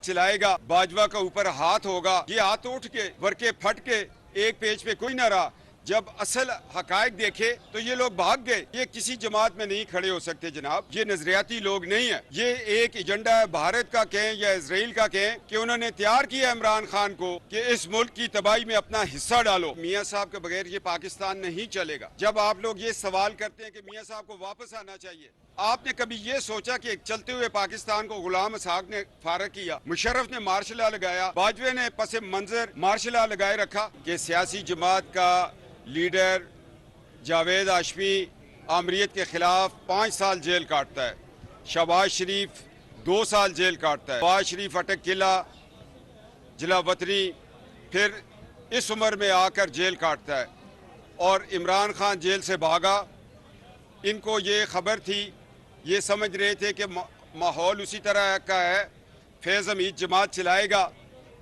चलाएगा, बाजवा का ऊपर हाथ होगा, ये हाथ उठ के वर्के फट के एक पेज पे कोई ना रहा। जब असल हकायक देखे तो ये लोग भाग गए। ये किसी जमात में नहीं खड़े हो सकते जनाब, ये नजरियाती लोग नहीं है। ये एक एजेंडा है भारत का कहें या इजराइल का कहें कि उन्होंने तैयार किया इमरान खान को कि इस मुल्क की तबाही में अपना हिस्सा डालो। मियाँ साहब के बगैर ये पाकिस्तान नहीं चलेगा। जब आप लोग ये सवाल करते हैं कि मियाँ साहब को वापस आना चाहिए, आपने कभी ये सोचा कि चलते हुए पाकिस्तान को गुलाम इसहाक ने फारग किया, मुशर्रफ ने मार्शल लॉ लगाया, बाजवे ने पस मंजर मार्शल लॉ लगाए रखा कि सियासी जमात का लीडर जावेद हाशमी आमरीत के खिलाफ 5 साल जेल काटता है, शहबाज शरीफ 2 साल जेल काटता है, शहबाज शरीफ अटक किला जिला वतनी फिर इस उम्र में आकर जेल काटता है, और इमरान खान जेल से भागा। इनको ये खबर थी, ये समझ रहे थे कि माहौल उसी तरह का है, फैज़ हमीद जमात चलाएगा,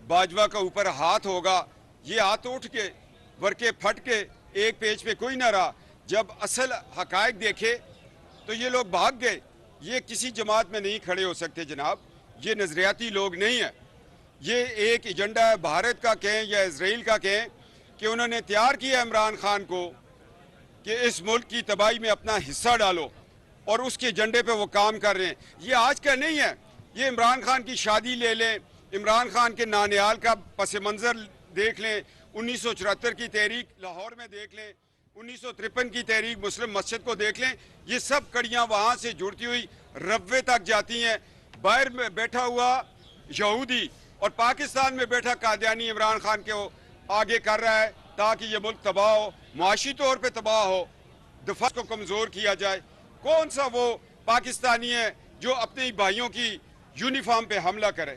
बाजवा का ऊपर हाथ होगा। ये हाथ उठ के वर्के फट के एक पेज पे कोई ना रहा। जब असल हकायक देखे तो ये लोग भाग गए। ये किसी जमात में नहीं खड़े हो सकते जनाब, ये नजरियाती लोग नहीं है। ये एक एजेंडा है भारत का कहें या इजराइल का कहें कि उन्होंने तैयार किया इमरान खान को कि इस मुल्क की तबाही में अपना हिस्सा डालो, और उसके एजेंडे पे वो काम कर रहे हैं। ये आज का नहीं है, ये इमरान खान की शादी ले लें, इमरान खान के नानियाल का पस मंज़र देख लें, 1974 की तहरीक लाहौर में देख लें, 1953 की तहरीक मुस्लिम मस्जिद को देख लें। ये सब कड़ियाँ वहाँ से जुड़ती हुई रब्वे तक जाती हैं। बाहर में बैठा हुआ यहूदी और पाकिस्तान में बैठा कादियानी इमरान खान के वो आगे कर रहा है ताकि ये मुल्क तबाह हो, मुआशी तौर पे तबाह हो, दफा को कमज़ोर किया जाए। कौन सा वो पाकिस्तानी है जो अपने ही भाइयों की यूनिफॉर्म पे हमला करे?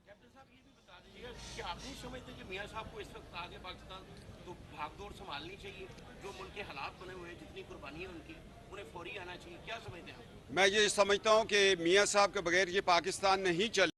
कैप्टन साहब ये भी बता दीजिएगा कि आप नहीं समझते कि मियाँ साहब को इस वक्त आगे पाकिस्तान तो भागदौड़ संभालनी चाहिए, जो मुल्क के हालात बने हुए हैं, जितनी कुर्बानी है उनकी, उन्हें फौरी आना चाहिए, क्या समझते हैं आप? मैं ये समझता हूँ कि मियाँ साहब के बगैर ये पाकिस्तान नहीं चल